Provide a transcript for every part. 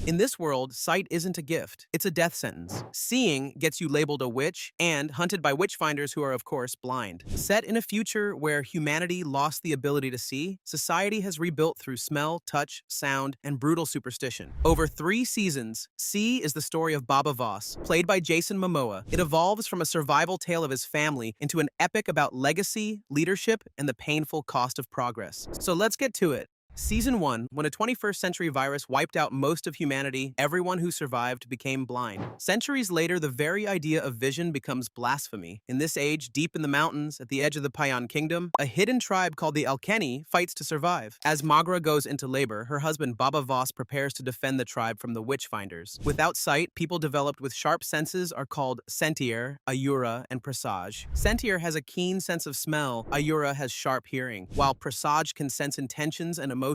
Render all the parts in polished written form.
In this world, sight isn't a gift, it's a death sentence. Seeing gets you labeled a witch and hunted by witchfinders who are, of course, blind. Set in a future where humanity lost the ability to see, society has rebuilt through smell, touch, sound, and brutal superstition. Over 3 seasons, See is the story of Baba Voss, played by Jason Momoa. It evolves from a survival tale of his family into an epic about legacy, leadership, and the painful cost of progress. So let's get to it. Season 1, when a 21st century virus wiped out most of humanity, everyone who survived became blind. Centuries later, the very idea of vision becomes blasphemy. In this age, deep in the mountains, at the edge of the Payan kingdom, a hidden tribe called the Alkenny fights to survive. As Magra goes into labor, her husband Baba Voss prepares to defend the tribe from the witchfinders. Without sight, people developed with sharp senses are called sentier, ayura, and presage. Sentier has a keen sense of smell, ayura has sharp hearing, while presage can sense intentions and emotions.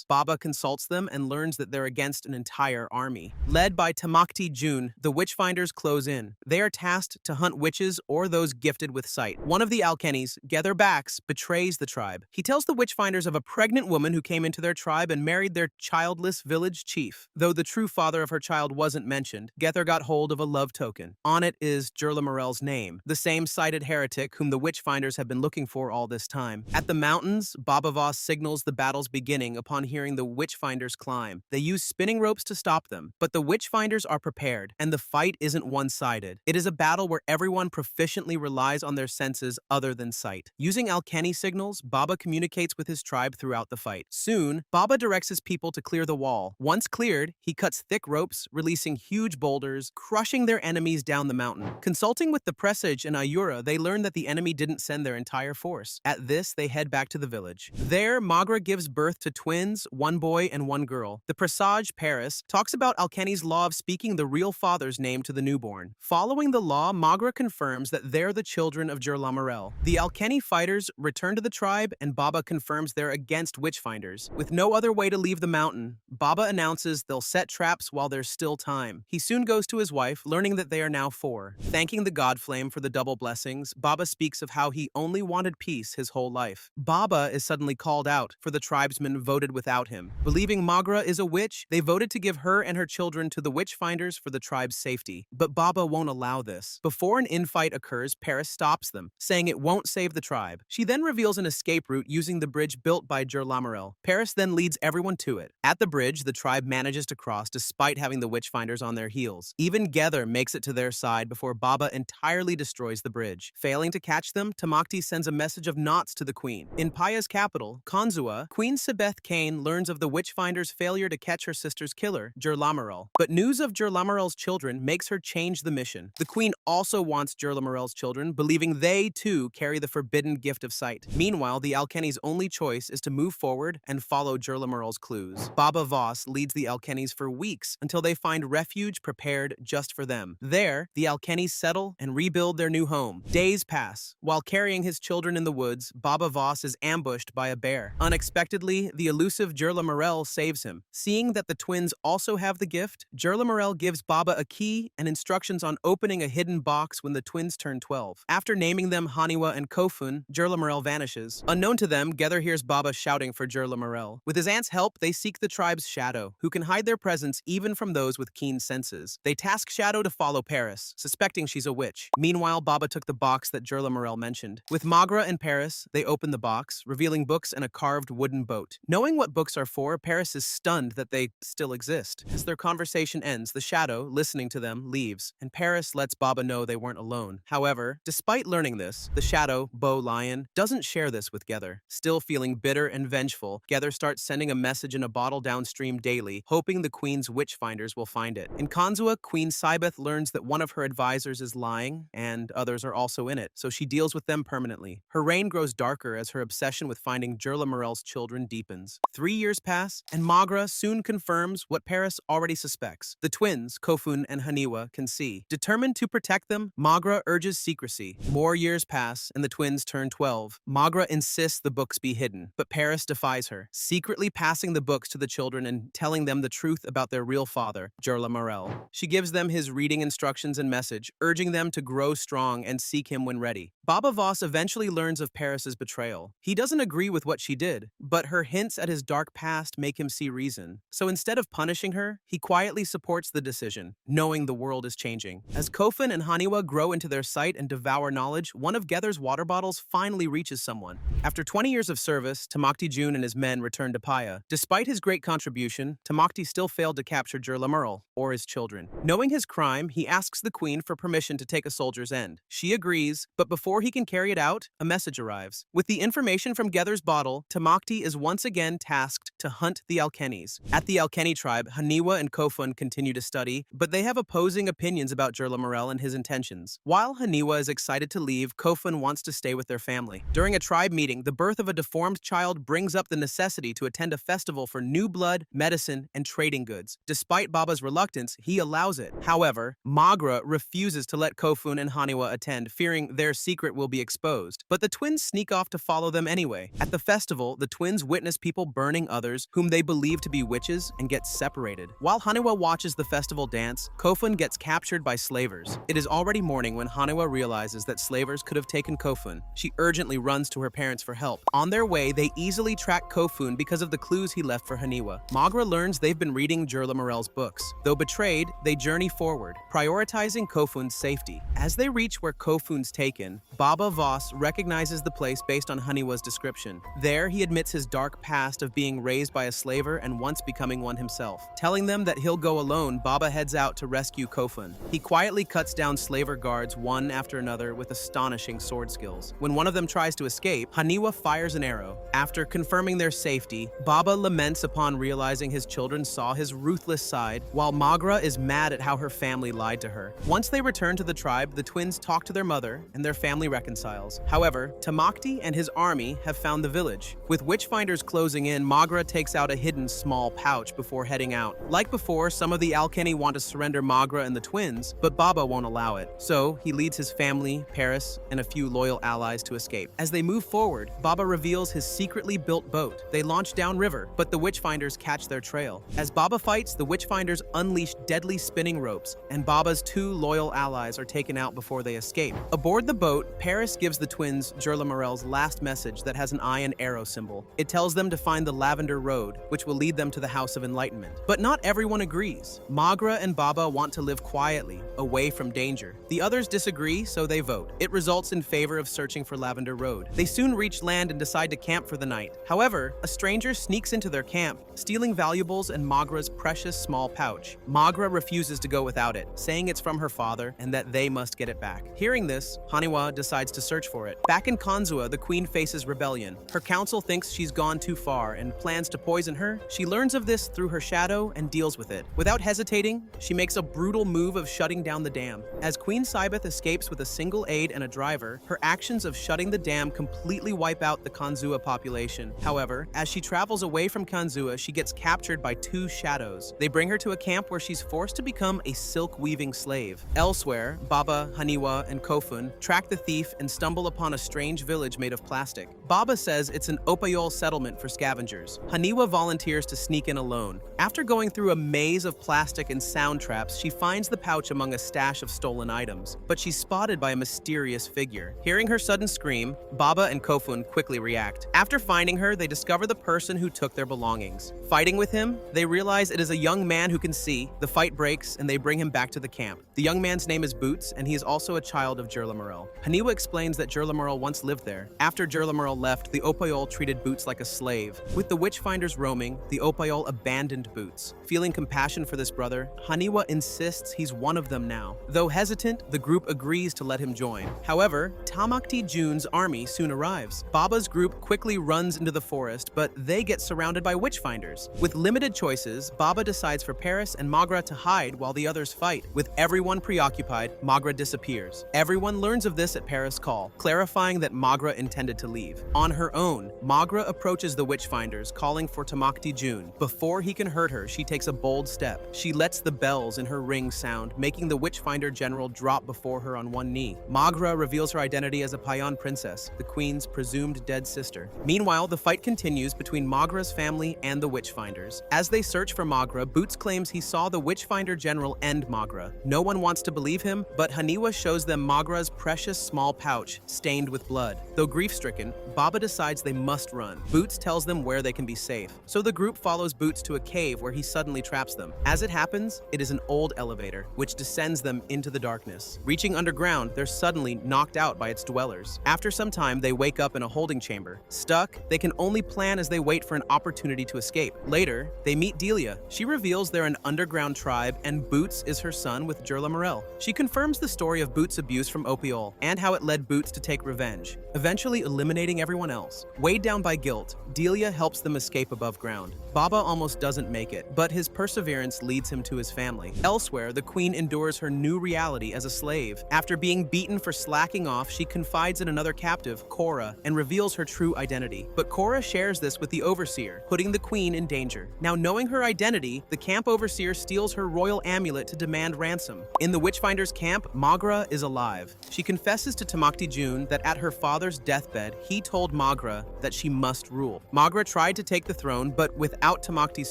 Baba consults them and learns that they're against an entire army. Led by Tamakti June, the witchfinders close in. They are tasked to hunt witches or those gifted with sight. One of the Alkennys, Backs, betrays the tribe. He tells the witchfinders of a pregnant woman who came into their tribe and married their childless village chief. Though the true father of her child wasn't mentioned, Gether got hold of a love token. On it is Jerlamarel's name, the same sighted heretic whom the witchfinders have been looking for all this time. At the mountains, Baba Voss signals the battle's beginning upon hearing the witchfinders climb. They use spinning ropes to stop them, but the witchfinders are prepared, and the fight isn't one-sided. It is a battle where everyone proficiently relies on their senses other than sight. Using Alkenny signals, Baba communicates with his tribe throughout the fight. Soon, Baba directs his people to clear the wall. Once cleared, he cuts thick ropes, releasing huge boulders, crushing their enemies down the mountain. Consulting with the Presage and Ayura, they learn that the enemy didn't send their entire force. At this, they head back to the village. There, Magra gives birth to twins, 1 boy and 1 girl. The Presage, Paris, talks about Alkenny's law of speaking the real father's name to the newborn. Following the law, Magra confirms that they're the children of Jerlamarel. The Alkenny fighters return to the tribe, and Baba confirms they're against witchfinders. With no other way to leave the mountain, Baba announces they'll set traps while there's still time. He soon goes to his wife, learning that they are now 4. Thanking the God Flame for the double blessings, Baba speaks of how he only wanted peace his whole life. Baba is suddenly called out, for the tribesmen voted without him. Believing Magra is a witch, they voted to give her and her children to the witchfinders for the tribe's safety. But Baba won't allow this. Before an infight occurs, Paris stops them, saying it won't save the tribe. She then reveals an escape route using the bridge built by Jerlamarel. Paris then leads everyone to it. At the bridge, the tribe manages to cross despite having the witchfinders on their heels. Even Gether makes it to their side before Baba entirely destroys the bridge. Failing to catch them, Tamakti sends a message of knots to the queen. In Paya's capital, Konzua, Queen Sabeth Kane learns of the witchfinders' failure to catch her sister's killer, Jerlamarel. But news of Jerlamarel's children makes her change the mission. The queen also wants Jerlamarel's children, believing they, too, carry the forbidden gift of sight. Meanwhile, the Alkenny's only choice is to move forward and follow Jerlamarel's clues. Baba Voss leads the Alkennys for weeks until they find refuge prepared just for them. There, the Alkennys settle and rebuild their new home. Days pass. While carrying his children in the woods, Baba Voss is ambushed by a bear. Unexpectedly, the elusive Jerlamarel saves him. Seeing that the twins also have the gift, Jerlamarel gives Baba a key and instructions on opening a hidden box when the twins turn 12. After naming them Haniwa and Kofun, Jerlamarel vanishes. Unknown to them, Gether hears Baba shouting for Jerlamarel. With his aunt's help, they seek the tribe's Shadow, who can hide their presence even from those with keen senses. They task Shadow to follow Paris, suspecting she's a witch. Meanwhile, Baba took the box that Jerlamarel mentioned. With Magra and Paris, they open the box, revealing books and a carved wooden boat. Knowing what books are for, Paris is stunned that they still exist. As their conversation ends, the Shadow, listening to them, leaves, and Paris lets Baba know they weren't alone. However, despite learning this, the Shadow, Bo Lion, doesn't share this with Gether. Still feeling bitter and vengeful, Gether starts sending a message in a bottle downstream daily, hoping the Queen's witchfinders will find it. In Konzua, Queen Sibeth learns that one of her advisors is lying, and others are also in it, so she deals with them permanently. Her reign grows darker as her obsession with finding Jerlamarel's children deepens. 3 years pass, and Magra soon confirms what Paris already suspects. The twins, Kofun and Haniwa, can see. Determined to protect them, Magra urges secrecy. More years pass, and the twins turn 12. Magra insists the books be hidden, but Paris defies her, secretly passing the books to the children and telling them the truth about their real father, Jerlamarel. She gives them his reading instructions and message, urging them to grow strong and seek him when ready. Baba Voss eventually learns of Paris's betrayal. He doesn't agree with what she did, but her hints hints at his dark past make him see reason. So instead of punishing her, he quietly supports the decision, knowing the world is changing. As Kofun and Haniwa grow into their sight and devour knowledge, one of Gether's water bottles finally reaches someone. After 20 years of service, Tamakti-jun and his men return to Payan. Despite his great contribution, Tamakti still failed to capture Jerlamarel, or his children. Knowing his crime, he asks the queen for permission to take a soldier's end. She agrees, but before he can carry it out, a message arrives. With the information from Gether's bottle, Tamakti is once again tasked to hunt the Alkennys. At the Alkenny Tribe, Haniwa and Kofun continue to study, but they have opposing opinions about Jerlamarel and his intentions. While Haniwa is excited to leave, Kofun wants to stay with their family. During a tribe meeting, the birth of a deformed child brings up the necessity to attend a festival for new blood, medicine, and trading goods. Despite Baba's reluctance, he allows it. However, Magra refuses to let Kofun and Haniwa attend, fearing their secret will be exposed. But the twins sneak off to follow them anyway. At the festival, the twins witness people burning others whom they believe to be witches and get separated. While Haniwa watches the festival dance, Kofun gets captured by slavers. It is already morning when Haniwa realizes that slavers could have taken Kofun. She urgently runs to her parents for help. On their way, they easily track Kofun because of the clues he left for Haniwa. Magra learns they've been reading Jerlamarel's books. Though betrayed, they journey forward, prioritizing Kofun's safety. As they reach where Kofun's taken, Baba Voss recognizes the place based on Haniwa's description. There, he admits his dark past of being raised by a slaver and once becoming one himself. Telling them that he'll go alone, Baba heads out to rescue Kofun. He quietly cuts down slaver guards one after another with astonishing sword skills. When one of them tries to escape, Haniwa fires an arrow. After confirming their safety, Baba laments upon realizing his children saw his ruthless side, while Magra is mad at how her family lied to her. Once they return to the tribe, the twins talk to their mother and their family reconciles. However, Tamakti and his army have found the village. With witchfinders closing in, Magra takes out a hidden small pouch before heading out. Like before, some of the Alkenny want to surrender Magra and the twins, but Baba won't allow it. So, he leads his family, Paris, and a few loyal allies to escape. As they move forward, Baba reveals his secretly built boat. They launch downriver, but the witchfinders catch their trail. As Baba fights, the witchfinders unleash deadly spinning ropes, and Baba's two loyal allies are taken out before they escape. Aboard the boat, Paris gives the twins Jerlamarel's last message that has an eye and arrow symbol. It tells them to find the Lavender Road, which will lead them to the House of Enlightenment. But not everyone agrees. Magra and Baba want to live quietly, away from danger. The others disagree, so they vote. It results in favor of searching for Lavender Road. They soon reach land and decide to camp for the night. However, a stranger sneaks into their camp, stealing valuables and Magra's precious small pouch. Magra refuses to go without it, saying it's from her father and that they must get it back. Hearing this, Haniwa decides to search for it. Back in Kanzua, the queen faces rebellion. Her council thinks she's gone too far and plans to poison her. She learns of this through her shadow and deals with it. Without hesitating, she makes a brutal move of shutting down the dam. As Queen Sibeth escapes with a single aide and a driver, her actions of shutting the dam completely wipe out the Kanzua population. However, as she travels away from Kanzua, she gets captured by two shadows. They bring her to a camp where she's forced to become a silk-weaving slave. Elsewhere, Baba, Haniwa, and Kofun track the thief and stumble upon a strange village made of plastic. Baba says it's an Opayol settlement for scavengers. Haniwa volunteers to sneak in alone. After going through a maze of plastic and sound traps, she finds the pouch among a stash of stolen items, but she's spotted by a mysterious figure. Hearing her sudden scream, Baba and Kofun quickly react. After finding her, they discover the person who took their belongings. Fighting with him, they realize it is a young man who can see. The fight breaks, and they bring him back to the camp. The young man's name is Boots, and he is also a child of Jerlamarel. Haniwa explains that Jerlamarel once lived there. After Jerlamarel left, the Opayol treated Boots like a slave. With the witchfinders roaming, the Opayol abandoned Boots. Feeling compassion for this brother, Haniwa insists he's one of them now. Though hesitant, the group agrees to let him join. However, Tamakti-jun's army soon arrives. Baba's group quickly runs into the forest, but they get surrounded by witchfinders. With limited choices, Baba decides for Paris and Magra to hide while the others fight. With everyone preoccupied, Magra disappears. Everyone learns of this at Paris' call, clarifying that Magra intended to leave. On her own, Magra approaches the witchfinders, calling for Tamakti-jun. Before he can hurt her, she takes a bold step. She lets the bells in her ring sound, making the witchfinder general drop before her on one knee. Magra reveals her identity as a Payan princess, the queen's presumed dead sister. Meanwhile, the fight continues between Magra's family and the witchfinders. As they search for Magra, Boots claims he saw the witchfinder general end Magra. No one wants to believe him, but Haniwa shows them Magra's precious small pouch, stained with blood. Though grief-stricken, Baba decides they must run. Boots tells tells them where they can be safe. So the group follows Boots to a cave where he suddenly traps them. As it happens, it is an old elevator, which descends them into the darkness. Reaching underground, they're suddenly knocked out by its dwellers. After some time, they wake up in a holding chamber. Stuck, they can only plan as they wait for an opportunity to escape. Later, they meet Delia. She reveals they're an underground tribe and Boots is her son with Jerlamarel. She confirms the story of Boots' abuse from Opiol and how it led Boots to take revenge, eventually eliminating everyone else. Weighed down by guilt, Delia helps them escape above ground. Baba almost doesn't make it, but his perseverance leads him to his family. Elsewhere, the queen endures her new reality as a slave. After being beaten for slacking off, she confides in another captive, Cora, and reveals her true identity. But Cora shares this with the overseer, putting the queen in danger. Now knowing her identity, the camp overseer steals her royal amulet to demand ransom. In the witchfinders' camp, Magra is alive. She confesses to Tamakti June that at her father's deathbed, he told Magra that she must rule. Magra tried to take the throne, but without Tamakti's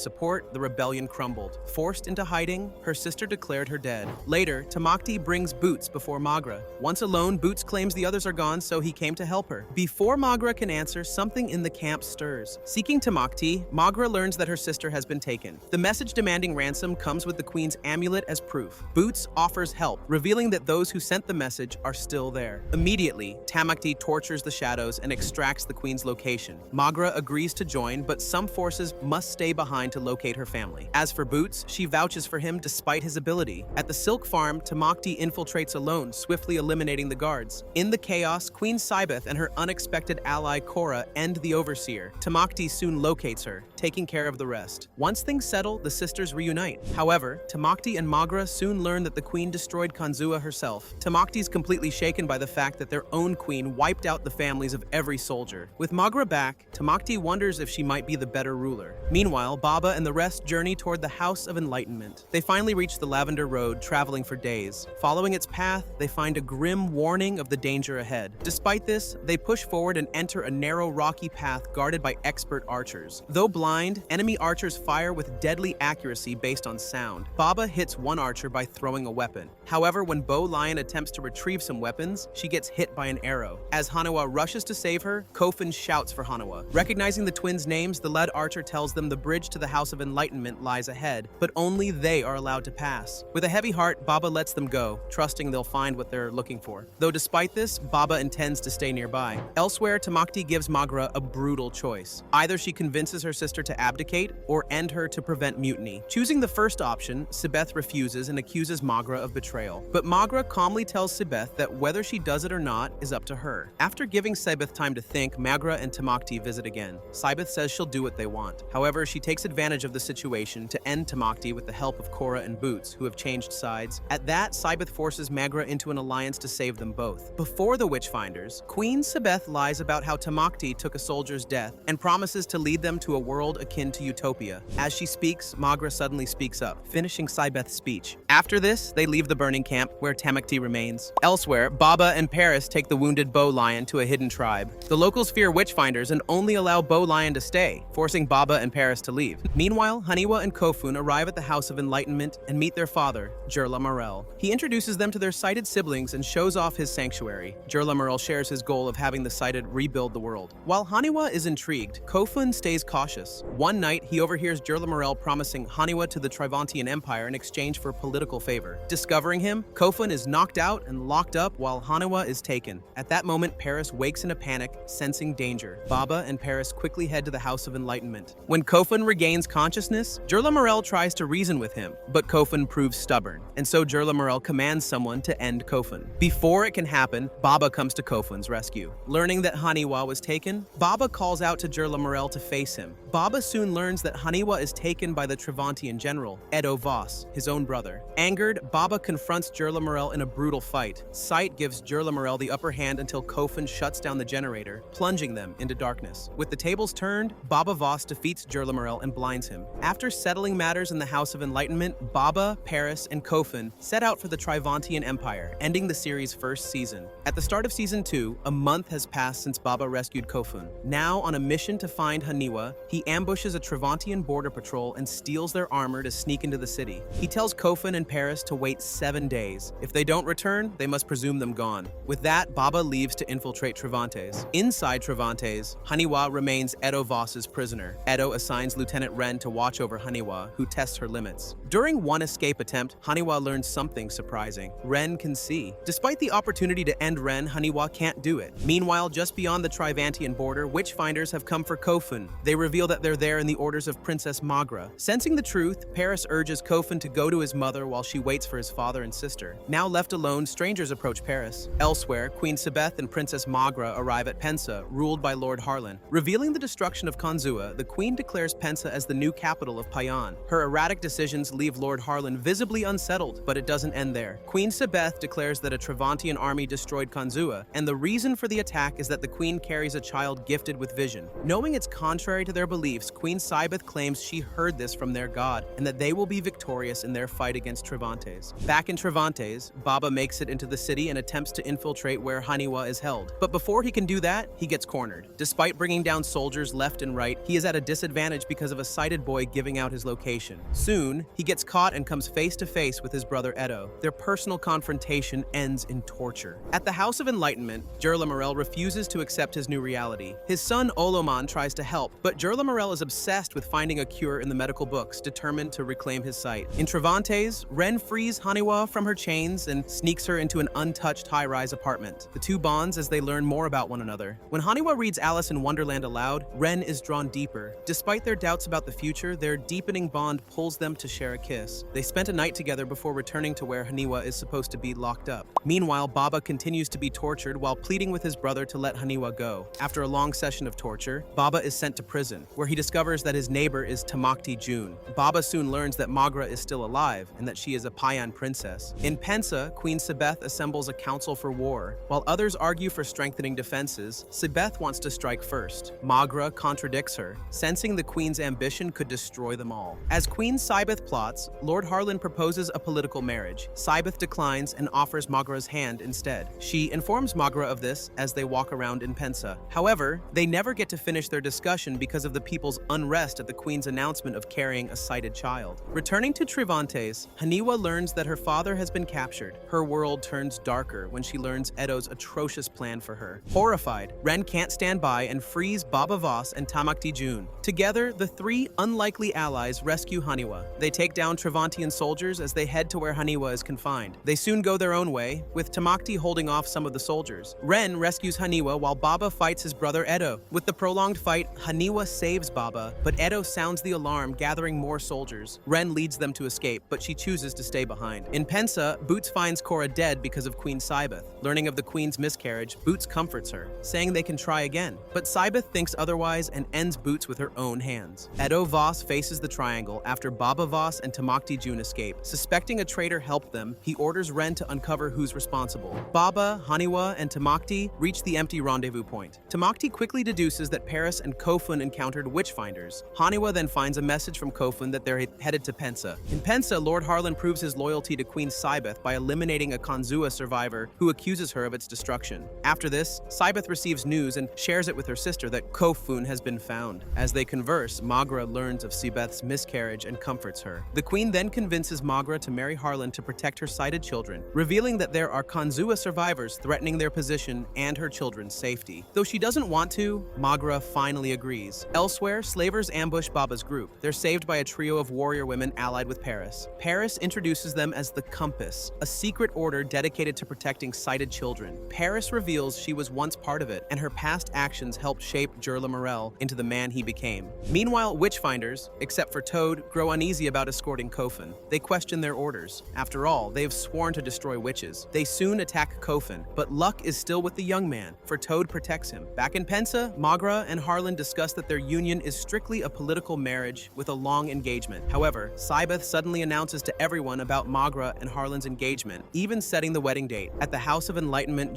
support, the rebellion crumbled. Forced into hiding, her sister declared her dead. Later, Tamakti brings Boots before Magra. Once alone, Boots claims the others are gone, so he came to help her. Before Magra can answer, something in the camp stirs. Seeking Tamakti, Magra learns that her sister has been taken. The message demanding ransom comes with the queen's amulet as proof. Boots offers help, revealing that those who sent the message are still there. Immediately, Tamakti tortures the shadows and extracts the queen's location. Magra agrees to join, but some forces must stay behind to locate her family. As for Boots, she vouches for him despite his ability. At the silk farm, Tamakti infiltrates alone, swiftly eliminating the guards. In the chaos, Queen Sibeth and her unexpected ally Cora end the overseer. Tamakti soon locates her, taking care of the rest. Once things settle, the sisters reunite. However, Tamakti and Magra soon learn that the queen destroyed Kanzua herself. Tamakti's completely shaken by the fact that their own queen wiped out the families of every soldier. With Magra back, Tamakti wonders if she might be the better ruler. Meanwhile, Baba and the rest journey toward the House of Enlightenment. They finally reach the Lavender Road, traveling for days. Following its path, they find a grim warning of the danger ahead. Despite this, they push forward and enter a narrow, rocky path guarded by expert archers. Though blind, enemy archers fire with deadly accuracy based on sound. Baba hits one archer by throwing a weapon. However, when Bo Lion attempts to retrieve some weapons, she gets hit by an arrow. As Haniwa rushes to save her, Kofun shouts for Haniwa. Recognizing the twins' names, the lead archer tells them the bridge to the House of Enlightenment lies ahead, but only they are allowed to pass. With a heavy heart, Baba lets them go, trusting they'll find what they're looking for. Though despite this, Baba intends to stay nearby. Elsewhere, Tamakti gives Magra a brutal choice. Either she convinces her sister to abdicate, or end her to prevent mutiny. Choosing the first option, Sibeth refuses and accuses Magra of betrayal. But Magra calmly tells Sibeth that whether she does it or not is up to her. After giving Sibeth time to think, Magra and Tamakti visit again. Sibeth says she'll do what they want. However, she takes advantage of the situation to end Tamakti with the help of Cora and Boots, who have changed sides. At that, Sibeth forces Magra into an alliance to save them both. Before the Witchfinders, Queen Sibeth lies about how Tamakti took a soldier's death and promises to lead them to a world akin to utopia. As she speaks, Magra suddenly speaks up, finishing Sibeth's speech. After this, they leave the burning camp, where Tamakti remains. Elsewhere, Baba and Paris take the wounded Bow Lion to a hidden tribe. The locals fear Witchfinders and only allow Bow Lion to stay, forcing Baba and Paris to leave. Meanwhile, Haniwa and Kofun arrive at the House of Enlightenment and meet their father, Jerlamarel. He introduces them to their sighted siblings and shows off his sanctuary. Jerlamarel shares his goal of having the sighted rebuild the world. While Haniwa is intrigued, Kofun stays cautious. One night, he overhears Jerlamarel promising Haniwa to the Trivantian Empire in exchange for political favor. Discovering him, Kofun is knocked out and locked up while Haniwa is taken. At that moment, Paris wakes in a panic, sensing danger. Baba and Paris quickly head to the House of Enlightenment. When Kofun regains consciousness, Jerlamarel tries to reason with him, but Kofun proves stubborn, and so Jerlamarel commands someone to end Kofun. Before it can happen, Baba comes to Kofun's rescue. Learning that Haniwa was taken, Baba calls out to Jerlamarel to face him. Baba soon learns that Haniwa is taken by the Trivantian general, Edo Voss, his own brother. Angered, Baba confronts Jerlamarel in a brutal fight. Sight gives Jerlamarel the upper hand until Kofun shuts down the generator, plunging them into darkness. With the tables turned, Baba Voss defeats Jerlamarel and blinds him. After settling matters in the House of Enlightenment, Baba, Paris, and Kofun set out for the Trivantian Empire, ending the series' first season. At the start of Season 2, a month has passed since Baba rescued Kofun. Now, on a mission to find Haniwa, he ambushes a Travantian border patrol and steals their armor to sneak into the city. He tells Kofun and Paris to wait 7 days. If they don't return, they must presume them gone. With that, Baba leaves to infiltrate Travantes. Inside Travantes, Haniwa remains Edo Voss's prisoner. Edo assigns Lieutenant Ren to watch over Haniwa, who tests her limits. During one escape attempt, Haniwa learns something surprising. Ren can see. Despite the opportunity to end Ren, Haniwa can't do it. Meanwhile, just beyond the Trivantian border, witchfinders have come for Kofun. They reveal that they're there in the orders of Princess Magra. Sensing the truth, Paris urges Kofun to go to his mother while she waits for his father and sister. Now left alone, strangers approach Paris. Elsewhere, Queen Sabeth and Princess Magra arrive at Pensa, ruled by Lord Harlan. Revealing the destruction of Kanzua, the queen declares Pensa as the new capital of Payan. Her erratic decisions leave Lord Harlan visibly unsettled, but it doesn't end there. Queen Sabeth declares that a Travantian army destroyed Kanzua, and the reason for the attack is that the queen carries a child gifted with vision. Knowing it's contrary to their beliefs, Queen Sabeth claims she heard this from their god, and that they will be victorious in their fight against Travantes. Back in Travantes, Baba makes it into the city and attempts to infiltrate where Haniwa is held. But before he can do that, he gets cornered. Despite bringing down soldiers left and right, he is at a disadvantage because of a sighted boy giving out his location. Soon, he gets caught and comes face to face with his brother Edo. Their personal confrontation ends in torture. At the House of Enlightenment, Jerlamarel refuses to accept his new reality. His son Oloman tries to help, but Jerlamarel is obsessed with finding a cure in the medical books, determined to reclaim his sight. In Travantes, Ren frees Haniwa from her chains and sneaks her into an untouched high-rise apartment. The two bonds as they learn more about one another. When Haniwa reads Alice in Wonderland aloud, Ren is drawn deeper. Despite their doubts about the future, their deepening bond pulls them to share a kiss. They spent a night together before returning to where Haniwa is supposed to be locked up. Meanwhile, Baba continues to be tortured while pleading with his brother to let Haniwa go. After a long session of torture, Baba is sent to prison, where he discovers that his neighbor is Tamakti June. Baba soon learns that Magra is still alive and that she is a Payan princess. In Pensa, Queen Sabeth assembles a council for war. While others argue for strengthening defenses, Sabeth wants to strike first. Magra contradicts her, sensing the queen's ambition could destroy them all. As Queen Sabeth plots, Lord Harlan proposes a political marriage. Sabeth declines and offers Magra's hand instead. She informs Magra of this as they walk around in Pensa. However, they never get to finish their discussion because of the people's unrest at the queen's announcement of carrying a sighted child. Returning to Travantes, Haniwa learns that her father has been captured. Her world turns darker when she learns Edo's atrocious plan for her. Horrified, Ren can't stand by and frees Baba Voss and Tamakti June. Together, the three unlikely allies rescue Haniwa. They take down Travantian soldiers as they head to where Haniwa is confined. They soon go their own way, with Tamakti holding off some of the soldiers. Ren rescues Haniwa while Baba fights his brother Edo. With the prolonged fight, Haniwa saves Baba, but Edo sounds the alarm, gathering more soldiers. Ren leads them to escape, but she chooses to stay behind. In Pensa, Boots finds Cora dead because of Queen Sabeth. Learning of the queen's miscarriage, Boots comforts her, saying they can try again. But Sabeth thinks otherwise and ends Boots with her own hands. Edo Voss faces the triangle after Baba Voss and Tamakti June escape. Suspecting a traitor helped them, he orders Ren to uncover who's responsible. Baba, Haniwa, and Tamakti reach the empty rendezvous point. Tamakti quickly deduces that Paris and Kofun encountered witchfinders. Haniwa then finds a message from Kofun that they're headed to Pensa. In Pensa, Lord Harlan proves his loyalty to Queen Sabeth by eliminating a Kanzua survivor who accuses her of its destruction. After this, Sabeth receives news and shares it with her sister that Kofun has been found. As they converse, Magra learns of Sabeth's miscarriage and comforts her. The queen then convinces Magra to marry Harlan to protect her sighted children, revealing that there are Kanzua survivors threatening their position and her children's safety. Though she doesn't want to, Magra finally agrees. Elsewhere, slavers ambush Baba's group. They're saved by a trio of warrior women allied with Paris. Paris introduces them as the Compass, a secret order dedicated to protecting sighted children. Paris reveals she was once part of it, and her past actions helped shape Jerlamarel into the man he became. Meanwhile, witchfinders, except for Toad, grow uneasy about escorting Kofun. They question their orders. After all, they have sworn to destroy witches. They soon attack Kofun, but luck is still with the young man, for Toad protects him. Back in Pensa, Magra and Harlan discuss that their union is strictly a political marriage with a long engagement. However, Sabeth suddenly announces to everyone about Magra and Harlan's engagement, even setting the wedding date. At the House of Enlightenment,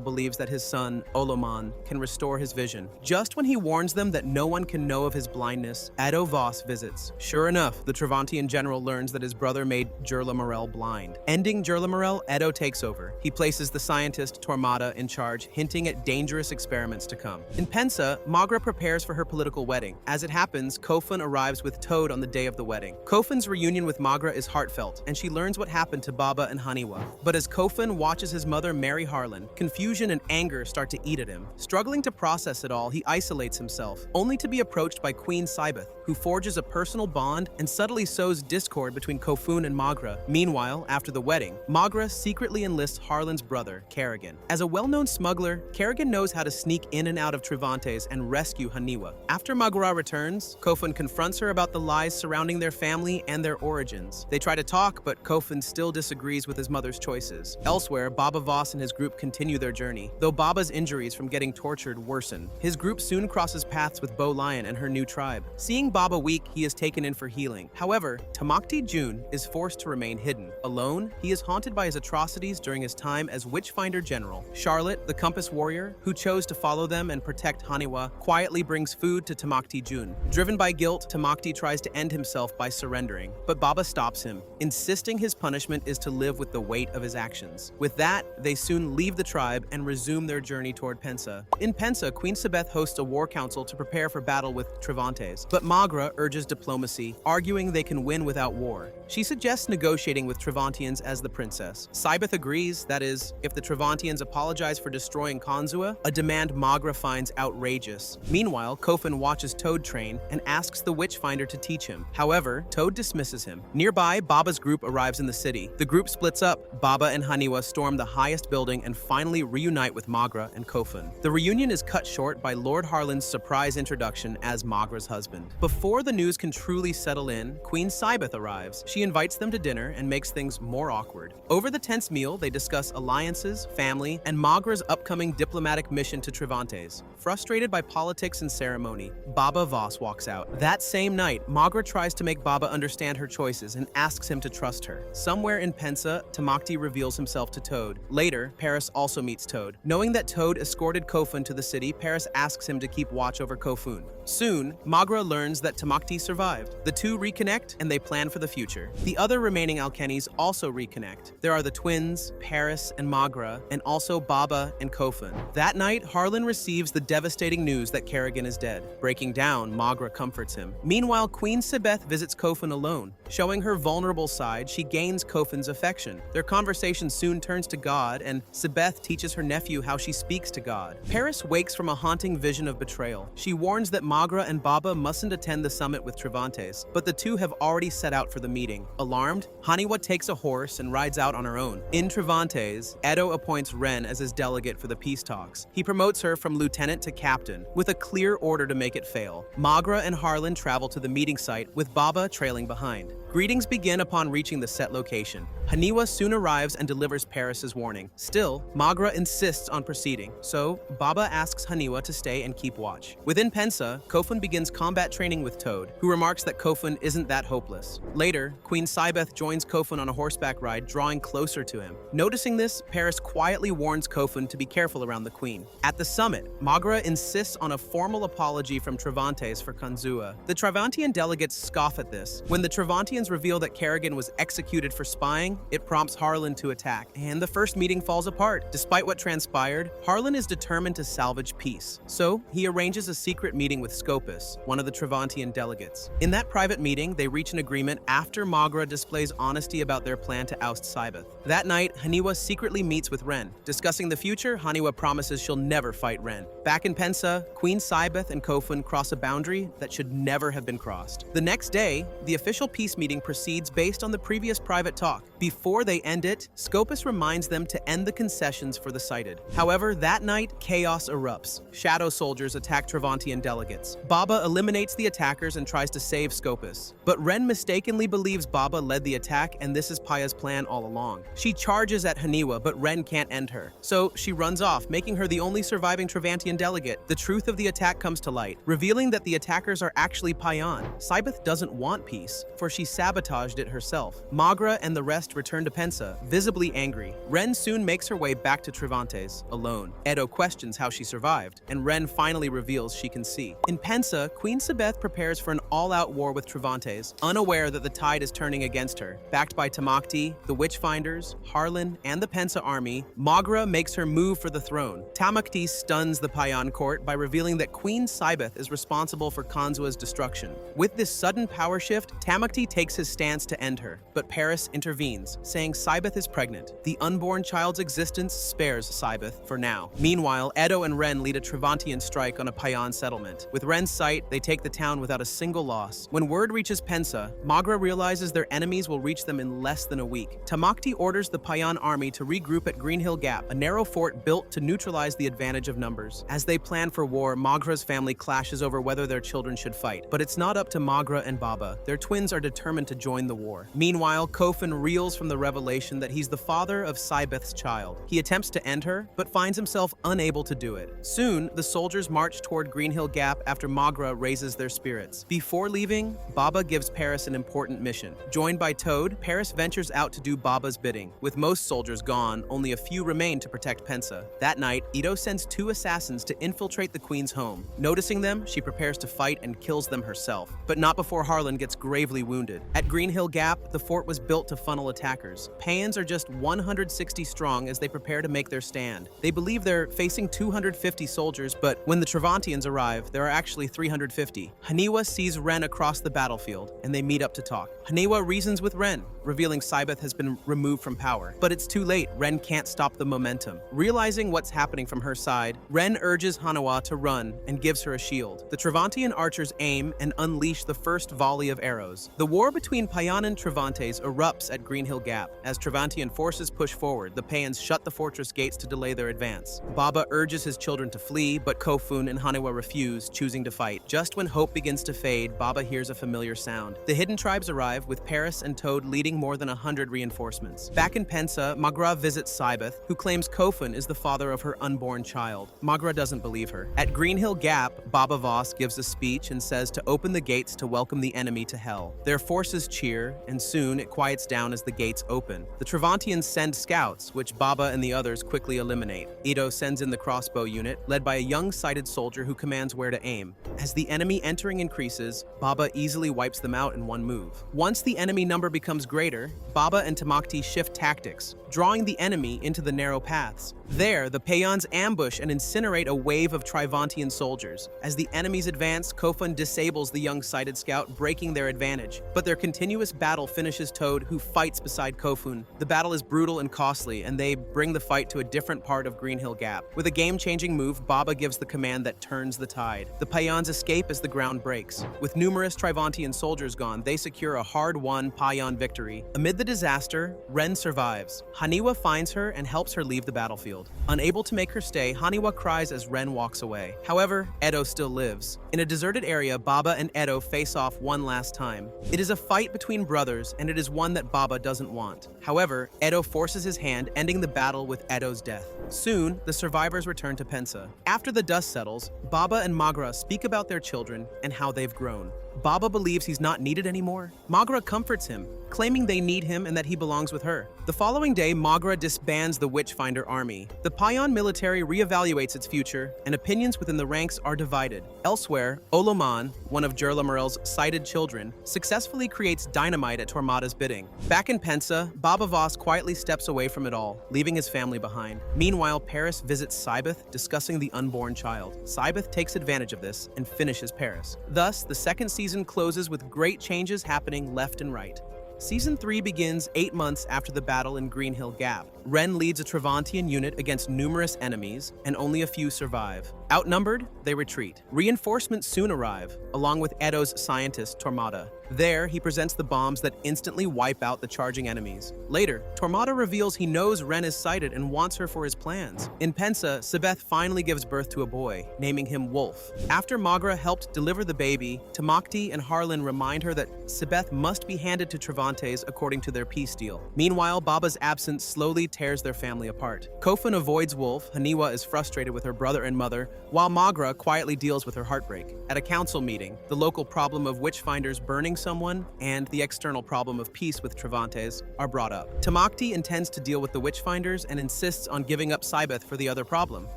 believes that his son, Oloman, can restore his vision. Just when he warns them that no one can know of his his blindness, Edo Voss visits. Sure enough, the Travantian general learns that his brother made Jerlamarel blind. Ending Jerlamarel, Edo takes over. He places the scientist Tormata in charge, hinting at dangerous experiments to come. In Pensa, Magra prepares for her political wedding. As it happens, Kofun arrives with Toad on the day of the wedding. Kofun's reunion with Magra is heartfelt, and she learns what happened to Baba and Haniwa. But as Kofun watches his mother marry Harlan, confusion and anger start to eat at him. Struggling to process it all, he isolates himself, only to be approached by Queen Sibeth, who forges a personal bond and subtly sows discord between Kofun and Magra. Meanwhile, after the wedding, Magra secretly enlists Harlan's brother, Kerrigan. As a well-known smuggler, Kerrigan knows how to sneak in and out of Travantes and rescue Haniwa. After Magra returns, Kofun confronts her about the lies surrounding their family and their origins. They try to talk, but Kofun still disagrees with his mother's choices. Elsewhere, Baba Voss and his group continue their journey, though Baba's injuries from getting tortured worsen. His group soon crosses paths with Bo Lion and her new tribe. Seeing Baba weak, he is taken in for healing. However, Tamakti Jun is forced to remain hidden. Alone, he is haunted by his atrocities during his time as Witchfinder General. Charlotte, the Compass Warrior, who chose to follow them and protect Haniwa, quietly brings food to Tamakti Jun. Driven by guilt, Tamakti tries to end himself by surrendering, but Baba stops him, insisting his punishment is to live with the weight of his actions. With that, they soon leave the tribe and resume their journey toward Pensa. In Pensa, Queen Sibeth hosts a war council to prepare for battle with Travantes, but Magra urges diplomacy, arguing they can win without war. She suggests negotiating with Travantians as the princess. Sibeth agrees, that is, if the Travantians apologize for destroying Kanzua, a demand Magra finds outrageous. Meanwhile, Kofun watches Toad train and asks the Witchfinder to teach him. However, Toad dismisses him. Nearby, Baba's group arrives in the city. The group splits up. Baba and Haniwa storm the highest building and finally reunite with Magra and Kofun. The reunion is cut short by Lord Harlan's surprise introduction as Magra's husband. Before the news can truly settle in, Queen Sibeth arrives. She invites them to dinner and makes things more awkward. Over the tense meal, they discuss alliances, family, and Magra's upcoming diplomatic mission to Travantes. Frustrated by politics and ceremony, Baba Voss walks out. That same night, Magra tries to make Baba understand her choices and asks him to trust her. Somewhere in Pensa, Tamakti reveals himself to Toad. Later, Paris also meets Toad. Knowing that Toad escorted Kofun to the city, Paris asks him to keep watch over Kofun. Soon, Magra learns that Tamakti survived. The two reconnect and they plan for the future. The other remaining Alkennies also reconnect. There are the twins, Paris and Magra, and also Baba and Kofun. That night, Harlan receives the devastating news that Kerrigan is dead. Breaking down, Magra comforts him. Meanwhile, Queen Sibeth visits Kofun alone. Showing her vulnerable side, she gains Kofun's affection. Their conversation soon turns to God, and Sibeth teaches her nephew how she speaks to God. Paris wakes from a haunting vision of betrayal. She warns that Magra and Baba mustn't attend the summit with Travantes, but the two have already set out for the meeting. Alarmed, Haniwa takes a horse and rides out on her own. In Travantes, Edo appoints Ren as his delegate for the peace talks. He promotes her from lieutenant to captain, with a clear order to make it fail. Magra and Harlan travel to the meeting site, with Baba trailing behind. Greetings begin upon reaching the set location. Haniwa soon arrives and delivers Paris's warning. Still, Magra insists on proceeding, so Baba asks Haniwa to stay and keep watch. Within Pensa, Kofun begins combat training with Toad, who remarks that Kofun isn't that hopeless. Later, Queen Sibeth joins Kofun on a horseback ride, drawing closer to him. Noticing this, Paris quietly warns Kofun to be careful around the queen. At the summit, Magra insists on a formal apology from Travantes for Kanzua. The Trivantian delegates scoff at this. When the Travantians reveal that Kerrigan was executed for spying, it prompts Harlan to attack, and the first meeting falls apart. Despite what transpired, Harlan is determined to salvage peace. So, he arranges a secret meeting with Scopus, one of the Travantian delegates. In that private meeting, they reach an agreement after Magra displays honesty about their plan to oust Sibeth. That night, Haniwa secretly meets with Ren. Discussing the future, Haniwa promises she'll never fight Ren. Back in Pensa, Queen Sibeth and Kofun cross a boundary that should never have been crossed. The next day, the official peace meeting proceeds based on the previous private talk. Before they end it, Scopus reminds them to end the concessions for the sighted. However, that night, chaos erupts. Shadow soldiers attack Travantian delegates. Baba eliminates the attackers and tries to save Scopus. But Ren mistakenly believes Baba led the attack, and this is Paya's plan all along. She charges at Haniwa, but Ren can't end her. So she runs off, making her the only surviving Travantian delegate. The truth of the attack comes to light, revealing that the attackers are actually Payan. Sibeth doesn't want peace, for she's sabotaged it herself. Magra and the rest return to Pensa, visibly angry. Ren soon makes her way back to Travantes, alone. Edo questions how she survived, and Ren finally reveals she can see. In Pensa, Queen Sabeth prepares for an all-out war with Travantes, unaware that the tide is turning against her. Backed by Tamakti, the witchfinders, Harlan, and the Pensa army, Magra makes her move for the throne. Tamakti stuns the Payan court by revealing that Queen Sabeth is responsible for Kanzua's destruction. With this sudden power shift, Tamakti takes his stance to end her, but Paris intervenes, saying Sabeth is pregnant. The unborn child's existence spares Sabeth for now. Meanwhile, Edo and Ren lead a Trivantian strike on a Payan settlement. With Ren's sight, they take the town without a single loss. When word reaches Pensa, Magra realizes their enemies will reach them in less than a week. Tamakti orders the Payan army to regroup at Greenhill Gap, a narrow fort built to neutralize the advantage of numbers. As they plan for war, Magra's family clashes over whether their children should fight. But it's not up to Magra and Baba. Their twins are determined to join the war. Meanwhile, Kofun reels from the revelation that he's the father of Sabeth's child. He attempts to end her, but finds himself unable to do it. Soon, the soldiers march toward Greenhill Gap after Magra raises their spirits. Before leaving, Baba gives Paris an important mission. Joined by Toad, Paris ventures out to do Baba's bidding. With most soldiers gone, only a few remain to protect Pensa. That night, Edo sends 2 assassins to infiltrate the queen's home. Noticing them, she prepares to fight and kills them herself, but not before Harlan gets gravely wounded. At Greenhill Gap, the fort was built to funnel attackers. Payans are just 160 strong as they prepare to make their stand. They believe they're facing 250 soldiers, but when the Travantians arrive, there are actually 350. Haniwa sees Ren across the battlefield, and they meet up to talk. Haniwa reasons with Ren, revealing Sabeth has been removed from power. But it's too late. Ren can't stop the momentum. Realizing what's happening from her side, Ren urges Haniwa to run and gives her a shield. The Travantian archers aim and unleash the first volley of arrows. The war between Payan and Travantes erupts at Greenhill Gap. As Travantian forces push forward, the Payans shut the fortress gates to delay their advance. Baba urges his children to flee, but Kofun and Haniwa refuse, choosing to fight. Just when hope begins to fade, Baba hears a familiar sound. The hidden tribes arrive, with Paris and Toad leading more than 100 reinforcements. Back in Pensa, Magra visits Sabeth, who claims Kofun is the father of her unborn child. Magra doesn't believe her. At Greenhill Gap, Baba Voss gives a speech and says to open the gates to welcome the enemy to hell. Their forces cheer, and soon it quiets down as the gates open. The Travantians send scouts, which Baba and the others quickly eliminate. Edo sends in the crossbow unit, led by a young-sighted soldier who commands where to aim. As the enemy entering increases, Baba easily wipes them out in one move. Once the enemy number becomes greater, Baba and Tamakti shift tactics, drawing the enemy into the narrow paths. There, the Payans ambush and incinerate a wave of Trivantian soldiers. As the enemies advance, Kofun disables the young-sighted scout, breaking their advantage. But their continuous battle finishes Toad, who fights beside Kofun. The battle is brutal and costly, and they bring the fight to a different part of Greenhill Gap. With a game-changing move, Baba gives the command that turns the tide. The Payans escape as the ground breaks. With numerous Trivantian soldiers gone, they secure a hard-won Payan victory. Amid the disaster, Ren survives. Haniwa finds her and helps her leave the battlefield. Unable to make her stay, Haniwa cries as Ren walks away. However, Edo still lives. In a deserted area, Baba and Edo face off one last time. It is a fight between brothers, and it is one that Baba doesn't want. However, Edo forces his hand, ending the battle with Edo's death. Soon, the survivors return to Pensa. After the dust settles, Baba and Magra speak about their children and how they've grown. Baba believes he's not needed anymore. Magra comforts him, claiming they need him and that he belongs with her. The following day, Magra disbands the Witchfinder army. The Payan military reevaluates its future, and opinions within the ranks are divided. Elsewhere, Oloman, one of Jerlamarel's sighted children, successfully creates dynamite at Tormada's bidding. Back in Pensa, Baba Voss quietly steps away from it all, leaving his family behind. Meanwhile, Paris visits Sabeth, discussing the unborn child. Sabeth takes advantage of this and finishes Paris. Thus, the second season closes with great changes happening left and right. Season 3 begins 8 months after the battle in Greenhill Gap. Ren leads a Travantian unit against numerous enemies, and only a few survive. Outnumbered, they retreat. Reinforcements soon arrive, along with Edo's scientist, Tormada. There, he presents the bombs that instantly wipe out the charging enemies. Later, Tormada reveals he knows Ren is sighted and wants her for his plans. In Pensa, Sabeth finally gives birth to a boy, naming him Wolf. After Magra helped deliver the baby, Tamakti and Harlan remind her that Sabeth must be handed to Travantes according to their peace deal. Meanwhile, Baba's absence slowly tears their family apart. Kofun avoids Wolf, Haniwa is frustrated with her brother and mother, while Magra quietly deals with her heartbreak. At a council meeting, the local problem of witchfinders burning someone and the external problem of peace with Travantes are brought up. Tamakti intends to deal with the witchfinders and insists on giving up Sibeth for the other problem.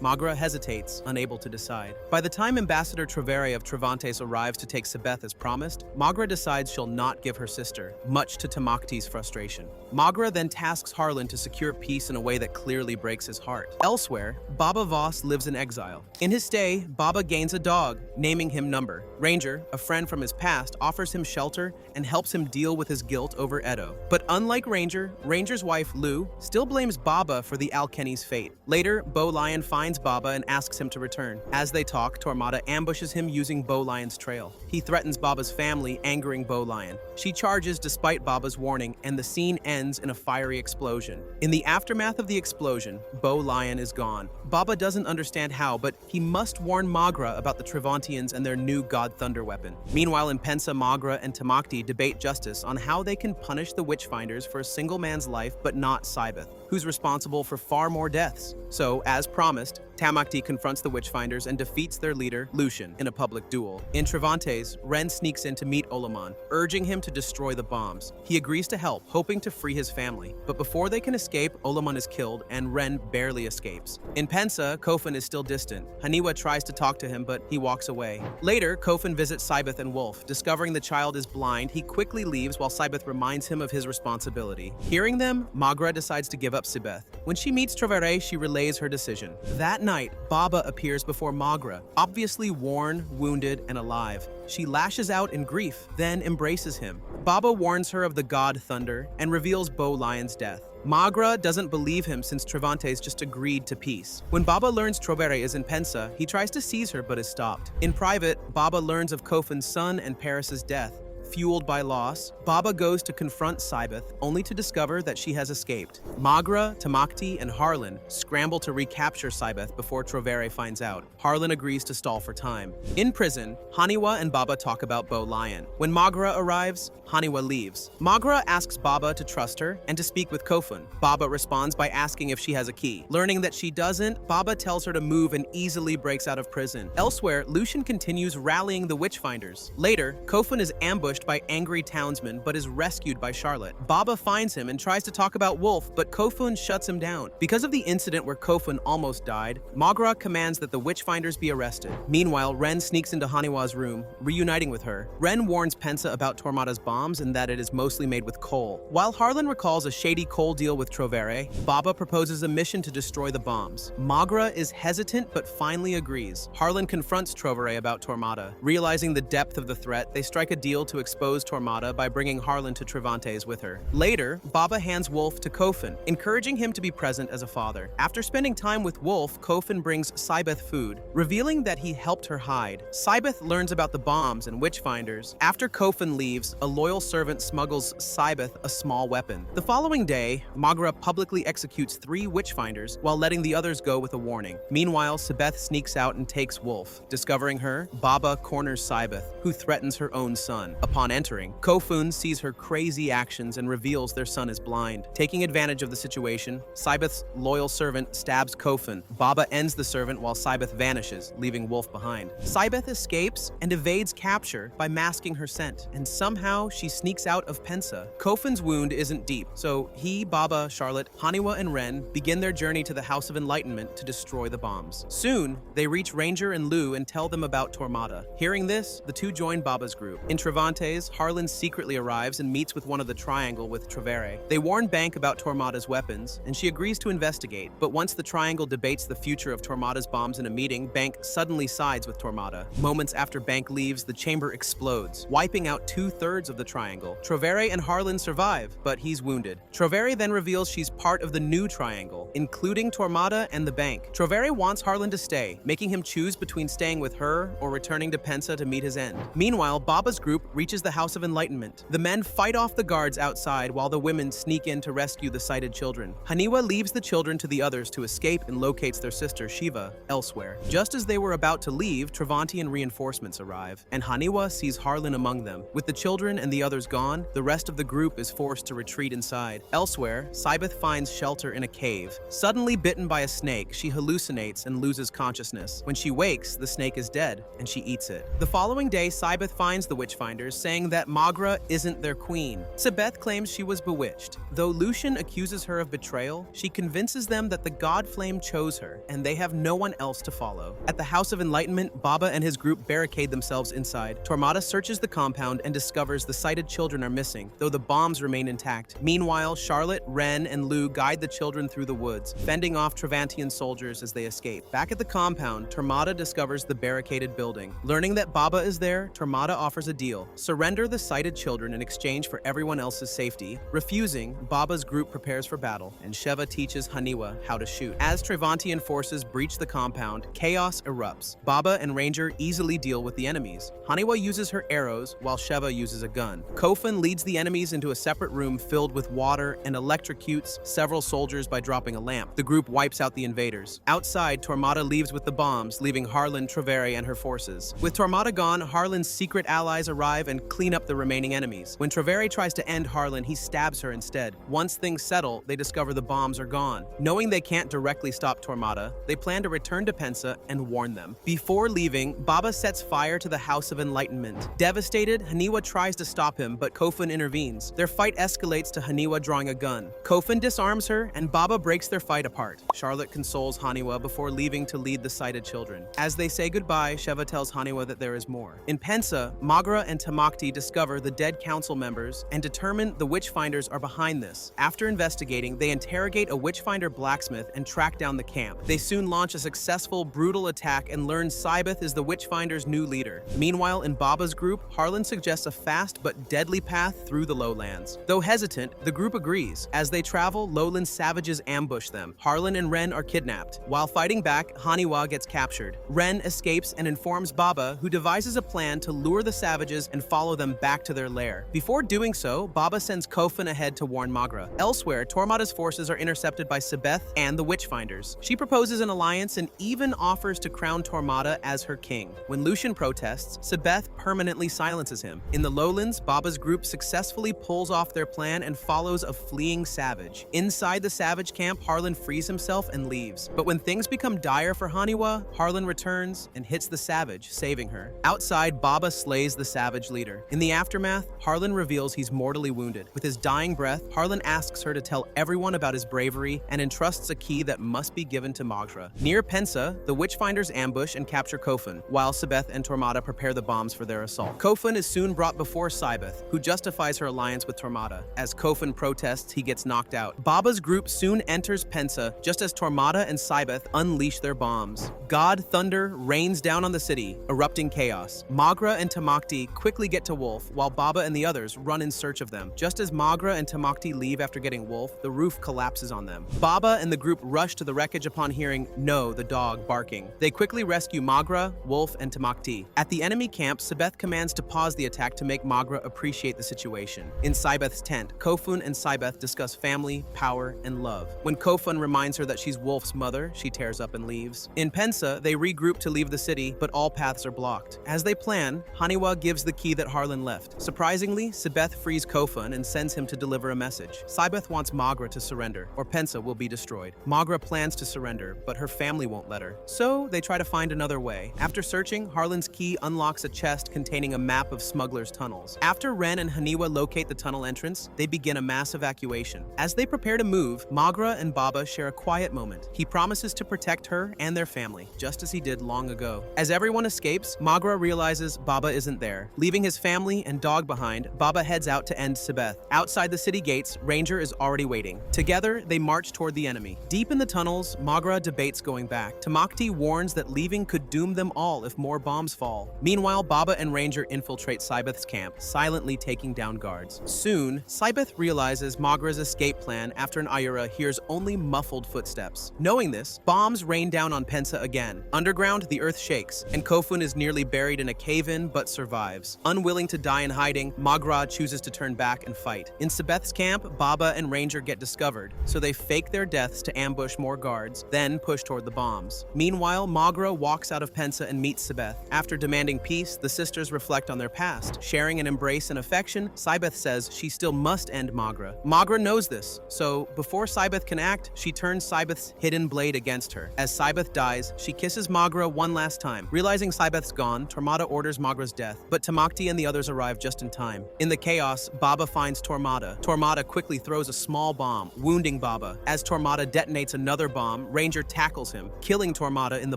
Magra hesitates, unable to decide. By the time Ambassador Travere of Travantes arrives to take Sibeth as promised, Magra decides she'll not give her sister, much to Tamakti's frustration. Magra then tasks Harlan to secure peace in a way that clearly breaks his heart. Elsewhere, Baba Voss lives in exile. In his stay, Baba gains a dog, naming him Number. Ranger, a friend from his past, offers him shelter and helps him deal with his guilt over Edo. But unlike Ranger, Ranger's wife, Lu, still blames Baba for the Alkenny's fate. Later, Bo Lion finds Baba and asks him to return. As they talk, Tormata ambushes him using Bo Lion's trail. He threatens Baba's family, angering Bo Lion. She charges despite Baba's warning, and the scene ends in a fiery explosion. In the aftermath of the explosion, Bo Lion is gone. Baba doesn't understand how, but he must warn Magra about the Trivantians and their new God Thunder weapon. Meanwhile, in Pensa, Magra and Tamakti debate justice on how they can punish the witchfinders for a single man's life but not Sibeth, who's responsible for far more deaths. So, as promised, Tamakti confronts the witchfinders and defeats their leader, Lucian, in a public duel. In Travantes, Ren sneaks in to meet Olaman, urging him to destroy the bombs. He agrees to help, hoping to free his family. But before they can escape, Olaman is killed, and Ren barely escapes. In Pensa, Kofun is still distant. Haniwa tries to talk to him, but he walks away. Later, Kofun visits Sibeth and Wolf. Discovering the child is blind, he quickly leaves while Sibeth reminds him of his responsibility. Hearing them, Magra decides to give up Sibeth. When she meets Travere, she relays her decision. That night, Baba appears before Magra, obviously worn, wounded, and alive. She lashes out in grief, then embraces him. Baba warns her of the god Thunder and reveals Bo Lion's death. Magra doesn't believe him since Travantes just agreed to peace. When Baba learns Trovere is in Pensa, he tries to seize her but is stopped. In private, Baba learns of Kofun's son and Paris's death. Fueled by loss, Baba goes to confront Sibeth, only to discover that she has escaped. Magra, Tamakti, and Harlan scramble to recapture Sibeth before Trovere finds out. Harlan agrees to stall for time. In prison, Haniwa and Baba talk about Bo Lion. When Magra arrives, Haniwa leaves. Magra asks Baba to trust her and to speak with Kofun. Baba responds by asking if she has a key. Learning that she doesn't, Baba tells her to move and easily breaks out of prison. Elsewhere, Lucian continues rallying the witchfinders. Later, Kofun is ambushed by angry townsmen but is rescued by Charlotte. Baba finds him and tries to talk about Wolf, but Kofun shuts him down. Because of the incident where Kofun almost died, Magra commands that the witchfinders be arrested. Meanwhile, Ren sneaks into Haniwa's room, reuniting with her. Ren warns Pensa about Tormata's bombs and that it is mostly made with coal. While Harlan recalls a shady coal deal with Trovere, Baba proposes a mission to destroy the bombs. Magra is hesitant but finally agrees. Harlan confronts Trovere about Tormata. Realizing the depth of the threat, they strike a deal to expose Tormata by bringing Harlan to Travantes with her. Later, Baba hands Wolf to Kofun, encouraging him to be present as a father. After spending time with Wolf, Kofun brings Sibeth food, revealing that he helped her hide. Sibeth learns about the bombs and witchfinders. After Kofun leaves, a loyal servant smuggles Sibeth a small weapon. The following day, Magra publicly executes 3 witchfinders while letting the others go with a warning. Meanwhile, Sibeth sneaks out and takes Wolf. Discovering her, Baba corners Sibeth, who threatens her own son. Upon entering, Kofun sees her crazy actions and reveals their son is blind. Taking advantage of the situation, Sibeth's loyal servant stabs Kofun. Baba ends the servant while Sibeth vanishes, leaving Wolf behind. Sibeth escapes and evades capture by masking her scent, and somehow she sneaks out of Pensa. Kofun's wound isn't deep, so he, Baba, Charlotte, Haniwa, and Ren begin their journey to the House of Enlightenment to destroy the bombs. Soon, they reach Ranger and Lu and tell them about Tormata. Hearing this, the two join Baba's group. In Travantes, Harlan secretly arrives and meets with one of the Triangle with Travere. They warn Bank about Tormata's weapons, and she agrees to investigate. But once the Triangle debates the future of Tormata's bombs in a meeting, Bank suddenly sides with Tormata. Moments after Bank leaves, the chamber explodes, wiping out 2/3 of the Triangle. Travere and Harlan survive, but he's wounded. Travere then reveals she's part of the new Triangle, including Tormata and the Bank. Travere wants Harlan to stay, making him choose between staying with her or returning to Pensa to meet his end. Meanwhile, Baba's group reaches reaches the House of Enlightenment. The men fight off the guards outside while the women sneak in to rescue the sighted children. Haniwa leaves the children to the others to escape and locates their sister Shiva elsewhere. Just as they were about to leave, Travantian reinforcements arrive, and Haniwa sees Harlan among them. With the children and the others gone, the rest of the group is forced to retreat inside. Elsewhere, Sabeth finds shelter in a cave. Suddenly bitten by a snake, she hallucinates and loses consciousness. When she wakes, the snake is dead, and she eats it. The following day, Sabeth finds the witchfinders, saying that Magra isn't their queen. Sabeth claims she was bewitched. Though Lucian accuses her of betrayal, she convinces them that the god flame chose her, and they have no one else to follow. At the House of Enlightenment, Baba and his group barricade themselves inside. Tormata searches the compound and discovers the sighted children are missing, though the bombs remain intact. Meanwhile, Charlotte, Ren, and Lou guide the children through the woods, fending off Travantian soldiers as they escape. Back at the compound, Tormata discovers the barricaded building. Learning that Baba is there, Tormata offers a deal: surrender the sighted children in exchange for everyone else's safety. Refusing, Baba's group prepares for battle, and Sheva teaches Haniwa how to shoot. As Travantian forces breach the compound, chaos erupts. Baba and Ranger easily deal with the enemies. Haniwa uses her arrows, while Sheva uses a gun. Kofun leads the enemies into a separate room filled with water and electrocutes several soldiers by dropping a lamp. The group wipes out the invaders. Outside, Tormata leaves with the bombs, leaving Harlan, Treveri, and her forces. With Tormata gone, Harlan's secret allies arrive and clean up the remaining enemies. When Treveri tries to end Harlan, he stabs her instead. Once things settle, they discover the bombs are gone. Knowing they can't directly stop Tormata, they plan to return to Pensa and warn them. Before leaving, Baba sets fire to the House of Enlightenment. Devastated, Haniwa tries to stop him, but Kofun intervenes. Their fight escalates to Haniwa drawing a gun. Kofun disarms her, and Baba breaks their fight apart. Charlotte consoles Haniwa before leaving to lead the sighted children. As they say goodbye, Sheva tells Haniwa that there is more. In Pensa, Magra and Tamakti discover the dead council members and determine the witchfinders are behind this. After investigating, they interrogate a witchfinder blacksmith and track down the camp. They soon launch a successful, brutal attack and learn Sabeth is the witchfinder's new leader. Meanwhile, in Baba's group, Harlan suggests a fast but deadly path through the lowlands. Though hesitant, the group agrees. As they travel, lowland savages ambush them. Harlan and Ren are kidnapped. While fighting back, Haniwa gets captured. Ren escapes and informs Baba, who devises a plan to lure the savages and follow them back to their lair. Before doing so, Baba sends Kofun ahead to warn Magra. Elsewhere, Tormata's forces are intercepted by Sabeth and the witchfinders. She proposes an alliance and even offers to crown Tormata as her king. When Lucian protests, Sabeth permanently silences him. In the lowlands, Baba's group successfully pulls off their plan and follows a fleeing savage. Inside the savage camp, Harlan frees himself and leaves. But when things become dire for Haniwa, Harlan returns and hits the savage, saving her. Outside, Baba slays the savage leader. In the aftermath, Harlan reveals he's mortally wounded. With his dying breath, Harlan asks her to tell everyone about his bravery and entrusts a key that must be given to Magra. Near Pensa, the witchfinders ambush and capture Kofun, while Sabeth and Tormata prepare the bombs for their assault. Kofun is soon brought before Sabeth, who justifies her alliance with Tormata. As Kofun protests, he gets knocked out. Baba's group soon enters Pensa, just as Tormata and Sabeth unleash their bombs. God Thunder rains down on the city, erupting chaos. Magra and Tamakti quickly get to Wolf, while Baba and the others run in search of them. Just as Magra and Tamakti leave after getting Wolf, the roof collapses on them. Baba and the group rush to the wreckage upon hearing No, the dog, barking. They quickly rescue Magra, Wolf, and Tamakti. At the enemy camp, Sabeth commands to pause the attack to make Magra appreciate the situation. In Sabeth's tent, Kofun and Sabeth discuss family, power, and love. When Kofun reminds her that she's Wolf's mother, she tears up and leaves. In Pensa, they regroup to leave the city, but all paths are blocked. As they plan, Haniwa gives the key that Harlan left. Surprisingly, Sabeth frees Kofun and sends him to deliver a message. Sabeth wants Magra to surrender, or Pensa will be destroyed. Magra plans to surrender, but her family won't let her. So they try to find another way. After searching, Harlan's key unlocks a chest containing a map of smugglers' tunnels. After Ren and Haniwa locate the tunnel entrance, they begin a mass evacuation. As they prepare to move, Magra and Baba share a quiet moment. He promises to protect her and their family, just as he did long ago. As everyone escapes, Magra realizes Baba isn't there. Leaving his family and dog behind, Baba heads out to end Sabeth. Outside the city gates, Ranger is already waiting. Together, they march toward the enemy. Deep in the tunnels, Magra debates going back. Tamakti warns that leaving could doom them all if more bombs fall. Meanwhile, Baba and Ranger infiltrate Sabeth's camp, silently taking down guards. Soon, Sabeth realizes Magra's escape plan after an Ayura hears only muffled footsteps. Knowing this, bombs rain down on Pensa again. Underground, the earth shakes, and Kofun is nearly buried in a cave-in but survives. Unwilling to die in hiding, Magra chooses to turn back and fight. In Sabeth's camp, Baba and Ranger get discovered, so they fake their deaths to ambush more guards, then push toward the bombs. Meanwhile, Magra walks out of Pensa and meets Sabeth. After demanding peace, the sisters reflect on their past. Sharing an embrace and affection, Sabeth says she still must end Magra. Magra knows this, so before Sabeth can act, she turns Sabeth's hidden blade against her. As Sabeth dies, she kisses Magra one last time. Realizing Sabeth's gone, Tormata orders Magra's death, but Tamakti and the others arrive just in time. In the chaos, Baba finds Tormata. Tormata quickly throws a small bomb, wounding Baba. As Tormata detonates another bomb, Ranger tackles him, killing Tormata in the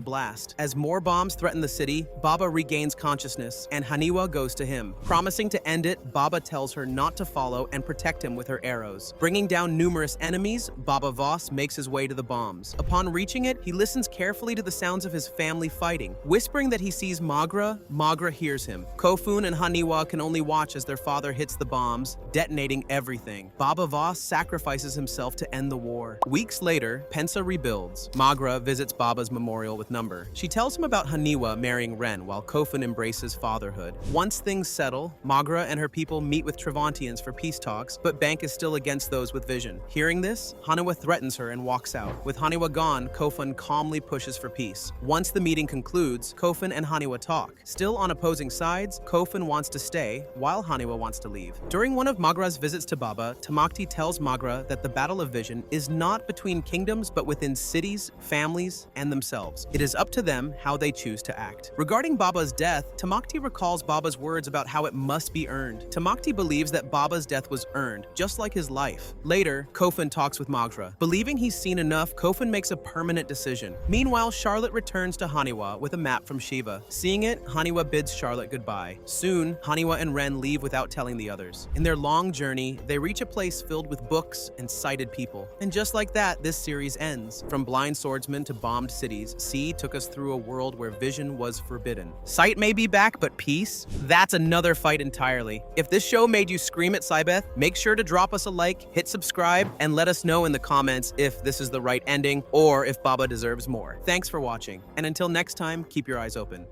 blast. As more bombs threaten the city, Baba regains consciousness, and Haniwa goes to him. Promising to end it, Baba tells her not to follow and protect him with her arrows. Bringing down numerous enemies, Baba Voss makes his way to the bombs. Upon reaching it, he listens carefully to the sounds of his family fighting. Whispering that he sees Magra, Magra hears him. Kofun and Haniwa can only watch as their father hits the bombs, detonating everything. Baba Voss sacrifices himself to end the war. Weeks later, Pensa rebuilds. Magra visits Baba's memorial with Number. She tells him about Haniwa marrying Ren while Kofun embraces fatherhood. Once things settle, Magra and her people meet with Travantians for peace talks, but Bank is still against those with vision. Hearing this, Haniwa threatens her and walks out. With Haniwa gone, Kofun calmly pushes for peace. Once the meeting concludes, Kofun and Haniwa talk. Still on opposing sides, Kofun wants to stay, while Haniwa wants to leave. During one of Magra's visits to Baba, Tamakti tells Magra that the battle of vision is not between kingdoms, but within cities, families, and themselves. It is up to them how they choose to act. Regarding Baba's death, Tamakti recalls Baba's words about how it must be earned. Tamakti believes that Baba's death was earned, just like his life. Later, Kofun talks with Magra. Believing he's seen enough, Kofun makes a permanent decision. Meanwhile, Charlotte returns to Haniwa with a map from Shiva. Seeing it, Haniwa bids Charlotte goodbye. Soon, Haniwa and Ren leave without telling the others. In their long journey, they reach a place filled with books and sighted people. And just like that, this series ends. From blind swordsmen to bombed cities, C took us through a world where vision was forbidden. Sight may be back, but peace? That's another fight entirely. If this show made you scream at Sabeth, make sure to drop us a like, hit subscribe, and let us know in the comments if this is the right ending or if Baba deserves more. Thanks for watching, and until next time, keep your eyes open.